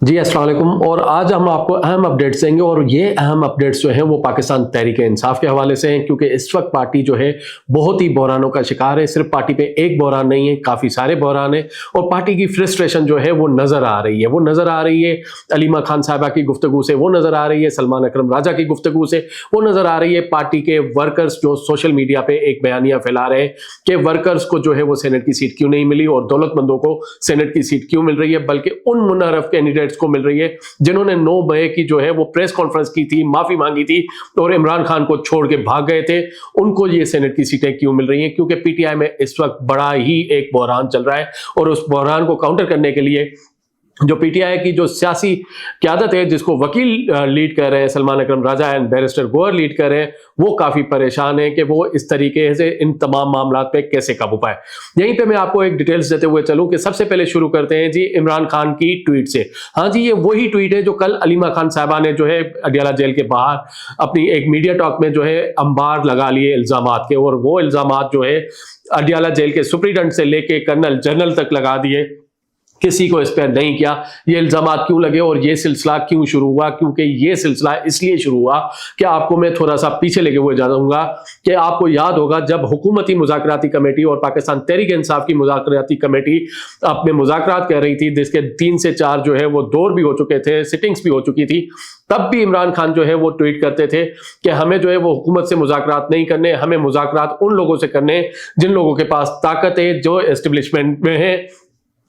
जी अस्सलाम वालेकुम। और आज हम आपको अहम अपडेट्स देंगे और ये अहम अपडेट्स जो हैं वो पाकिस्तान तहरीक-ए-इंसाफ के हवाले से हैं, क्योंकि इस वक्त पार्टी जो है बहुत ही बहरानों का शिकार है। सिर्फ पार्टी पे एक बहरान नहीं है, काफ़ी सारे बहरान हैं और पार्टी की फ्रस्ट्रेशन जो है वो नज़र आ रही है। वो नज़र आ रही है अलीमा खान साहिबा की गुफ्तगू से, वो नज़र आ रही है सलमान अकरम राजा की गुफ्तगू से, वो नज़र आ रही है पार्टी के वर्कर्स जो सोशल मीडिया पे एक बयानिया फैला रहे हैं कि वर्कर्स को जो है वो सेनेट की सीट क्यों नहीं मिली और दौलतमंदों को सेनेट की सीट क्यों मिल रही है, बल्कि उन मुनर्रफ कैंडिडेट्स को मिल रही है जिन्होंने 9 मई की जो है वो प्रेस कॉन्फ्रेंस की थी, माफी मांगी थी और इमरान खान को छोड़ के भाग गए थे। उनको ये सेनेट की सीटें क्यों मिल रही हैं? क्योंकि पीटीआई में इस वक्त बड़ा ही एक बहरान चल रहा है और उस बहरान को काउंटर करने के लिए जो पीटीआई की जो सियासी क़यादत है, जिसको वकील लीड कर रहे हैं सलमान अकरम राजा एंड बैरिस्टर गोहर लीड कर रहे हैं, वो काफ़ी परेशान है कि वो इस तरीके से इन तमाम मामलों पे कैसे काबू पाए। यहीं पे मैं आपको एक डिटेल्स देते हुए चलूं कि सबसे पहले शुरू करते हैं जी इमरान खान की ट्वीट से। हाँ जी, ये वही ट्वीट है जो कल अलीमा खान साहिबा ने जो है अडियाला जेल के बाहर अपनी एक मीडिया टॉक में जो है अंबार लगा लिए इल्ज़ामात के, और वो इल्ज़ामात जो है अडियाला जेल के सुप्रीडेंट से लेके कर्नल जनरल तक लगा दिए, किसी को इस पर नहीं किया। ये इल्जामात क्यों लगे और ये सिलसिला क्यों शुरू हुआ? क्योंकि ये सिलसिला इसलिए शुरू हुआ कि आपको मैं थोड़ा सा पीछे लेके हुए जाऊंगा कि आपको याद होगा जब हुकूमती मुज़ाकराती कमेटी और पाकिस्तान तहरीक-ए-इंसाफ की मुज़ाकराती कमेटी अपने मुज़ाकरात कर रही थी, जिसके 3 से 4 जो है वो दौर भी हो चुके थे, सिटिंग्स भी हो चुकी थी, तब भी इमरान खान जो है वो ट्वीट करते थे कि हमें जो है वो हुकूमत से मुज़ाकरात नहीं करने, हमें मुज़ाकरात उन लोगों से करने जिन लोगों के पास ताकत है, जो एस्टेब्लिशमेंट में है,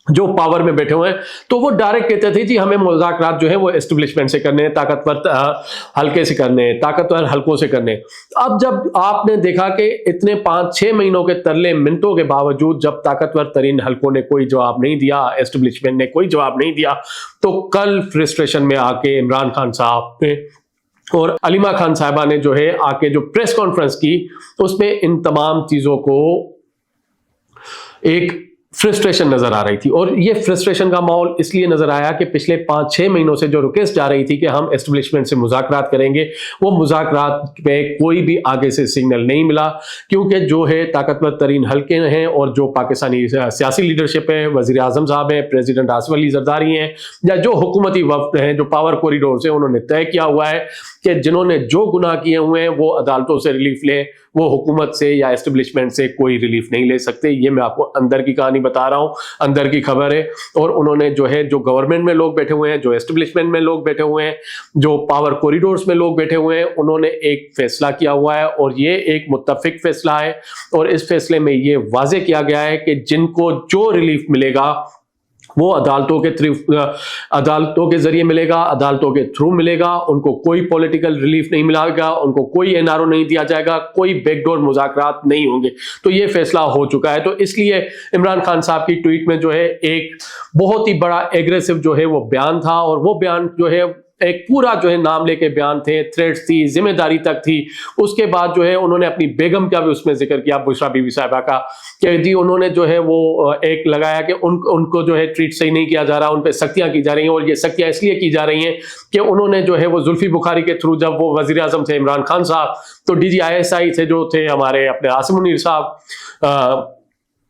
जो पावर में बैठे हुए हैं। तो वो डायरेक्ट कहते थे जी हमें मुज़ाकरात जो है वो एस्टेब्लिशमेंट से करने हैं, ताकतवर हल्के से करने हैं, ताकतवर हल्कों से करने हैं। अब जब आपने देखा कि इतने 5-6 महीनों के तरले मिनटों के बावजूद जब ताकतवर तरीन हल्कों ने कोई जवाब नहीं दिया, एस्टेब्लिशमेंट ने कोई जवाब नहीं दिया, तो कल फ्रस्ट्रेशन में आके इमरान खान साहब ने और अलीमा खान साहिबा ने जो है आके जो प्रेस कॉन्फ्रेंस की, उसमें इन तमाम चीज़ों को एक फ्रस्ट्रेशन नजर आ रही थी। और ये फ्रस्ट्रेशन का माहौल इसलिए नजर आया कि पिछले 5-6 महीनों से जो रिक्वेस्ट जा रही थी कि हम एस्टेब्लिशमेंट से मुज़ाकरात करेंगे, वो मुज़ाकरात पे कोई भी आगे से सिग्नल नहीं मिला, क्योंकि जो है ताकतवर तरीन हल्के हैं और जो पाकिस्तानी सियासी लीडरशिप है, वज़ीर आज़म साहब हैं, प्रेसिडेंट आसिफ अली ज़रदारी हैं, या जो हुकूमती वफ़द हैं, जो पावर कॉरिडोर से उन्होंने तय किया हुआ है कि जिन्होंने जो गुनाह किए हुए हैं वो अदालतों से रिलीफ लें, वो हुकूमत से या एस्टेब्लिशमेंट से कोई रिलीफ नहीं ले सकते। ये मैं आपको अंदर की कहानी बता रहा हूँ, अंदर की खबर है। और उन्होंने जो है जो गवर्नमेंट में लोग बैठे हुए हैं, जो एस्टेब्लिशमेंट में लोग बैठे हुए हैं, जो पावर कॉरिडोर्स में लोग बैठे हुए हैं, उन्होंने एक फैसला किया हुआ है और ये एक मुत्तफिक फैसला है। और इस फैसले में ये वाजे किया गया है कि जिनको जो रिलीफ मिलेगा वो अदालतों के जरिए मिलेगा, अदालतों के थ्रू मिलेगा। उनको कोई पॉलिटिकल रिलीफ नहीं मिलेगा, उनको कोई एनआरओ नहीं दिया जाएगा, कोई बैकडोर मुज़ाकरात नहीं होंगे। तो ये फैसला हो चुका है। तो इसलिए इमरान खान साहब की ट्वीट में जो है एक बहुत ही बड़ा एग्रेसिव जो है वो बयान था, और वो बयान जो है एक पूरा जो है नाम लेके बयान थे, थ्रेट्स थी, जिम्मेदारी तक थी। उसके बाद जो है उन्होंने अपनी बेगम का भी उसमें जिक्र किया, बुशरा बीबी साहिबा का, कि जी उन्होंने जो है वो एक लगाया कि उनको जो है ट्रीट सही नहीं किया जा रहा, उन पे सख्तियां की जा रही हैं। और ये सख्तियां इसलिए की जा रही हैं कि उन्होंने जो है वो जुल्फी बुखारी के थ्रू, जब वो वजीर आजम थे इमरान खान साहब, तो DGISI थे जो थे हमारे अपने आसिम मुनीर साहब,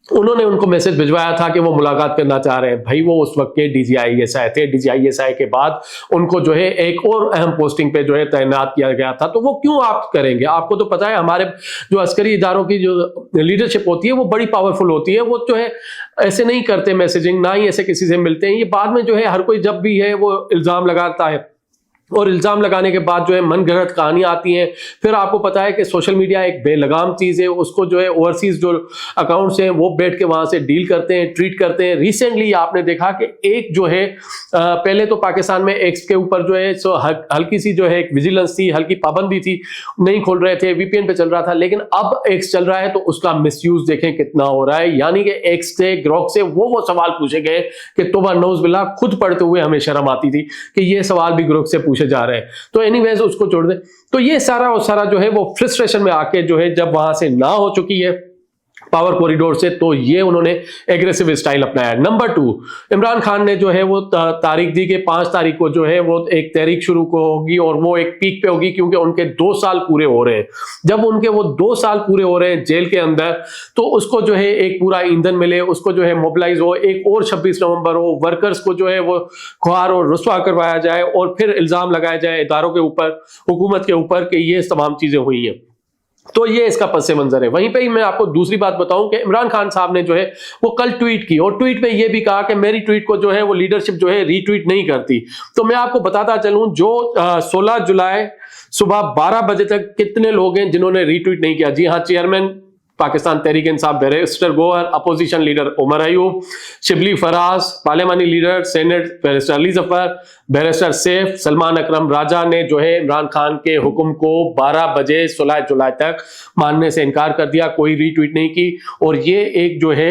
उन्होंने उनको मैसेज भिजवाया था कि वो मुलाकात करना चाह रहे हैं। भाई वो उस वक्त के DGISI थे। DGISI के बाद उनको जो है एक और अहम पोस्टिंग पे जो है तैनात किया गया था। तो वो क्यों आप करेंगे? आपको तो पता है हमारे जो अस्करी इदारों की जो लीडरशिप होती है वो बड़ी पावरफुल होती है। वो जो है ऐसे नहीं करते मैसेजिंग, ना ही ऐसे किसी से मिलते हैं। ये बाद में जो है हर कोई जब भी है वो इल्ज़ाम लगाता है, और इल्ज़ाम लगाने के बाद जो है मनगढ़ंत कहानियाँ आती हैं। फिर आपको पता है कि सोशल मीडिया एक बेलगाम चीज़ है, उसको जो है ओवरसीज़ जो अकाउंट्स हैं वो बैठ के वहाँ से डील करते हैं, ट्रीट करते हैं। रिसेंटली आपने देखा कि एक जो है पहले तो पाकिस्तान में एक्स के ऊपर जो है सो हल्की सी जो है एक विजिलेंस थी, हल्की पाबंदी थी, नहीं खोल रहे थे, VPN पे चल रहा था। लेकिन अब एक्स चल रहा है तो उसका मिसयूज़ देखें कितना हो रहा है। यानी कि एक्स से, ग्रोक से वो सवाल पूछे गए कि तौबा नौज़ बिल्लाह, खुद पढ़ते हुए हमें शर्म आती थी कि ये सवाल भी ग्रोक से जा रहे हैं। तो एनीवेज उसको छोड़ दे। तो ये सारा और सारा जो है वो फ्रस्ट्रेशन में आके जो है जब वहां से ना हो चुकी है, पावर कॉरिडोर से, तो ये उन्होंने एग्रेसिव स्टाइल अपनाया। नंबर 2, इमरान खान ने जो है वो तारीख दी कि 5 तारीख को जो है वो एक तहरीक शुरू को होगी और वो एक पीक पे होगी, क्योंकि उनके 2 साल पूरे हो रहे हैं। जब उनके वो 2 साल पूरे हो रहे हैं जेल के अंदर, तो उसको जो है एक पूरा ईंधन मिले, उसको जो है मोबिलाइज हो, एक और 26 नवंबर हो, वर्कर्स को जो है वो खुआर और रुस्वा करवाया जाए और फिर इल्जाम लगाया जाए इदारों के ऊपर, हुकूमत के ऊपर कि ये तमाम चीजें हुई हैं। तो ये इसका पस मंजर है। वहीं पे ही मैं आपको दूसरी बात बताऊं कि इमरान खान साहब ने जो है वो कल ट्वीट की और ट्वीट में ये भी कहा कि मेरी ट्वीट को जो है वो लीडरशिप जो है रीट्वीट नहीं करती। तो मैं आपको बताता चलूं, जो 16 जुलाई सुबह 12 बजे तक कितने लोग हैं जिन्होंने रीट्वीट नहीं किया। जी हाँ, chairman Pakistan Tehreek Insaf barrister Gohar, opposition leader Umar Ayub, Shibli Faraz, पार्लियामानी leader senate barrister Ali Zafar, barrister Saif, Salman Akram Raja ने जो है इमरान खान के हुक्म को 12 बजे 16 जुलाई तक मानने से इनकार कर दिया, कोई रीट्वीट नहीं की। और ये एक जो है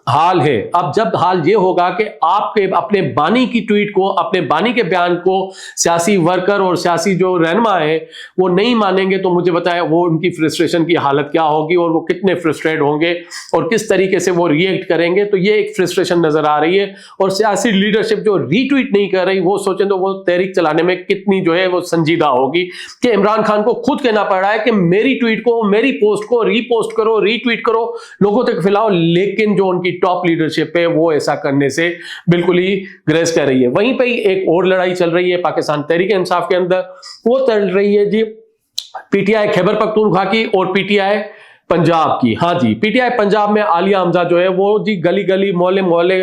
हाल है। अब जब हाल ये होगा कि आपके अपने बानी की ट्वीट को, अपने बानी के बयान को सियासी वर्कर और सियासी जो रहनुमा है वो नहीं मानेंगे, तो मुझे बताया वो उनकी फ्रस्ट्रेशन की हालत क्या होगी और वो कितने फ्रस्ट्रेट होंगे और किस तरीके से वो रिएक्ट करेंगे। तो ये एक फ्रस्ट्रेशन नजर आ रही है। और सियासी लीडरशिप जो रीट्वीट नहीं कर रही, वो सोचें तो वो तहरीक चलाने में कितनी जो है वो संजीदा होगी कि इमरान खान को खुद कहना पड़ रहा है कि मेरी ट्वीट को, मेरी पोस्ट को रीपोस्ट करो, रीट्वीट करो, लोगों तक फैलाओ, लेकिन जो उनकी टॉप लीडरशिप है वो ऐसा करने से बिल्कुल ही ग्रेस कर रही है। वहीं पे ही एक और लड़ाई चल रही है पाकिस्तान तहरीक इंसाफ के अंदर, वो चल रही है जी पीटीआई खैबर पख्तूनख्वा की और पीटीआई पंजाब की। हाँ जी, पीटीआई पंजाब में आलिया हमजा जो है वो जी गली गली, मोहल्ले मोहल्ले,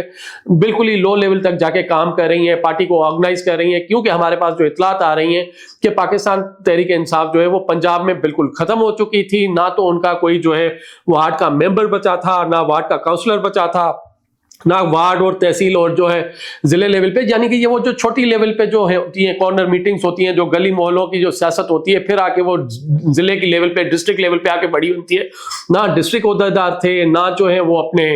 बिल्कुल ही लो लेवल तक जाके काम कर रही हैं, पार्टी को ऑर्गेनाइज कर रही हैं, क्योंकि हमारे पास जो इतलात आ रही हैं कि पाकिस्तान तहरीक इंसाफ जो है वो पंजाब में बिल्कुल खत्म हो चुकी थी। ना तो उनका कोई जो है वार्ड का मेंबर बचा था, ना वार्ड का काउंसलर बचा था, ना वार्ड और तहसील और जो है जिले लेवल पे, यानी कि ये वो जो छोटी लेवल पे जो है होती है कॉर्नर मीटिंग्स होती हैं, जो गली मोहल्लों की जो सियासत होती है, फिर आके वो जिले की लेवल पे, डिस्ट्रिक्ट लेवल पे आके बड़ी होती है। ना डिस्ट्रिक्ट ओहदेदार थे, ना जो है वो अपने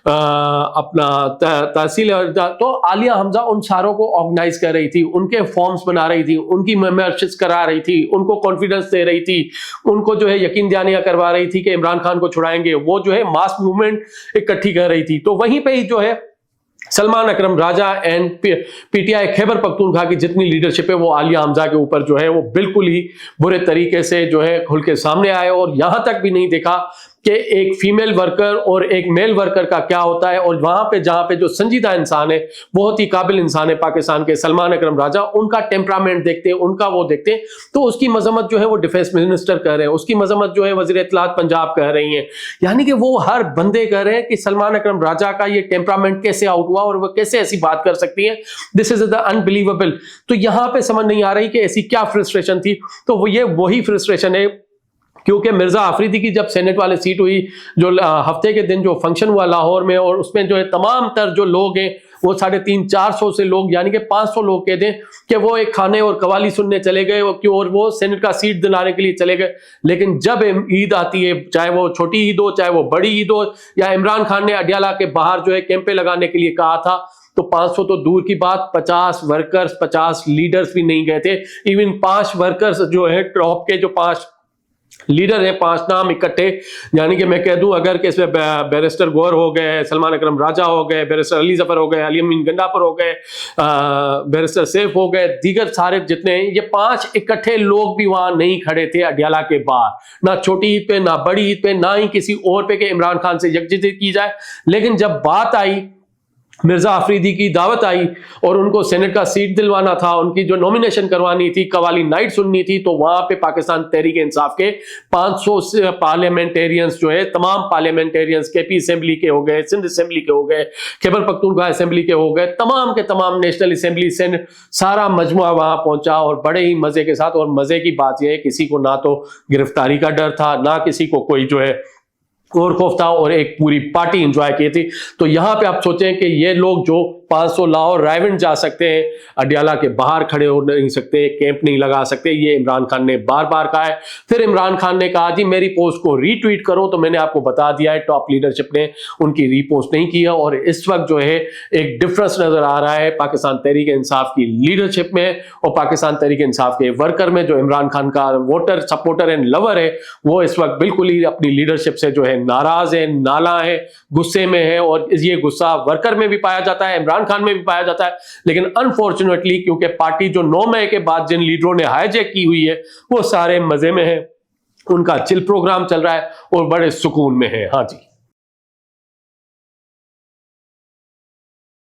अपना तहसील। तो आलिया हमजा उन सारों को ऑर्गेनाइज कर रही थी, उनके फॉर्म्स बना रही थी, उनकी मेंबरशिप करा रही थी, उनको कॉन्फिडेंस दे रही थी, उनको जो है यकीन दहानियां करवा रही थी कि इमरान खान को छुड़ाएंगे। वो जो है मास मूवमेंट इकट्ठी कर रही थी। तो वहीं पे ही जो है सलमान अकरम राजा एंड पीटीआई खैबर पख्तूनख्वा की जितनी लीडरशिप है वो आलिया हमजा के ऊपर जो है वो बिल्कुल ही बुरे तरीके से जो है खुल के सामने आए। और यहां तक भी नहीं देखा कि एक फीमेल वर्कर और एक मेल वर्कर का क्या होता है। और वहां पे जहां पे जो संजीदा इंसान है, बहुत ही काबिल इंसान है पाकिस्तान के सलमान अकरम राजा, उनका टेम्परामेंट देखते हैं, उनका वो देखते हैं, तो उसकी मजम्मत जो है वो डिफेंस मिनिस्टर कर रहे हैं, उसकी मजम्मत जो है वजीर इत्तलात पंजाब कह रही हैं। यानी कि वो हर बंदे कह रहे हैं कि सलमान अकरम राजा का ये टेम्परामेंट कैसे आउट हुआ और वो कैसे ऐसी बात कर सकती है। This is the unbelievable. तो यहां पे समझ नहीं आ रही कि ऐसी क्या फ्रस्ट्रेशन थी। तो वो ये वही फ्रस्ट्रेशन है, क्योंकि मिर्जा आफरीदी की जब सेनेट वाले सीट हुई, जो हफ्ते के दिन जो फंक्शन हुआ लाहौर में, और उसमें जो है तमाम तर जो लोग हैं वो 350-400 से लोग, यानी कि 500 लोग कहते हैं कि वो एक खाने और कवाली सुनने चले गए और वो सेनेट का सीट दिलाने के लिए चले गए। लेकिन जब ईद आती है, चाहे वो छोटी ईद हो, चाहे वो बड़ी ईद हो, या इमरान खान ने अडियाला के बाहर जो है कैंपे लगाने के लिए कहा था, तो 500 तो दूर की बात, 50 वर्कर्स, 50 लीडर्स भी नहीं गए थे। इवन 5 वर्कर्स जो है टॉप के, जो 5 लीडर है, 5 नाम इकट्ठे, यानी कि मैं कह दूं अगर कि इसमें बैरिस्टर गौहर हो गए, सलमान अकरम राजा हो गए, बैरिस्टर अली जफर हो गए, अली अमीन गंडापुर हो गए, बैरिस्टर सैफ हो गए, दीगर सारे जितने हैं, ये 5 इकट्ठे लोग भी वहां नहीं खड़े थे अडियाला के बाहर, ना छोटी ईद पे, ना बड़ी ईद पे, ना ही किसी और पे कि इमरान खान से यकजहती की जाए। लेकिन जब बात आई, मिर्जा आफरीदी की दावत आई और उनको सेनेट का सीट दिलवाना था, उनकी जो नॉमिनेशन करवानी थी, कवाली नाइट सुननी थी, तो वहां पे पाकिस्तान तहरीक इंसाफ के 500 पार्लियामेंटेरियंस जो है, तमाम पार्लियामेंटेरियंस केपी असेंबली के हो गए, सिंध असेंबली के हो गए, खैबर पख्तूनख्वा असेंबली के हो गए, तमाम के तमाम नेशनल असेंबली सेनेट सारा मजमुआ वहां पहुंचा और बड़े ही मजे के साथ। और मजे की बात यह है, किसी को ना तो गिरफ्तारी का डर था, ना किसी को कोई जो है और खौफ था, और एक पूरी पार्टी एंजॉय की थी। तो यहां पे आप सोचें कि ये लोग जो 500 लाहौर रायविंड जा सकते हैं, अडियाला के बाहर खड़े हो नहीं सकते, कैंप नहीं लगा सकते, ये इमरान खान ने बार बार कहा है। फिर इमरान खान ने कहा जी मेरी पोस्ट को रीट्वीट करो, तो मैंने आपको बता दिया है टॉप लीडरशिप ने उनकी रीपोस्ट नहीं की है। और इस वक्त जो है एक डिफरेंस नजर आ रहा है पाकिस्तान तहरीक इंसाफ की लीडरशिप में और पाकिस्तान तहरीक इंसाफ के वर्कर में। जो इमरान खान का वोटर सपोर्टर एंड लवर है वो इस वक्त बिल्कुल ही अपनी लीडरशिप से जो है नाराज है, नाला है, गुस्से में है, और ये गुस्सा वर्कर में भी पाया जाता है, इमरान खान में भी पाया जाता है। लेकिन अनफॉर्चुनेटली क्योंकि पार्टी जो 9 मई के बाद जिन लीडरों ने हाईजैक की हुई है वो सारे मजे में है, उनका चिल प्रोग्राम चल रहा है और बड़े सुकून में है। हाँ जी।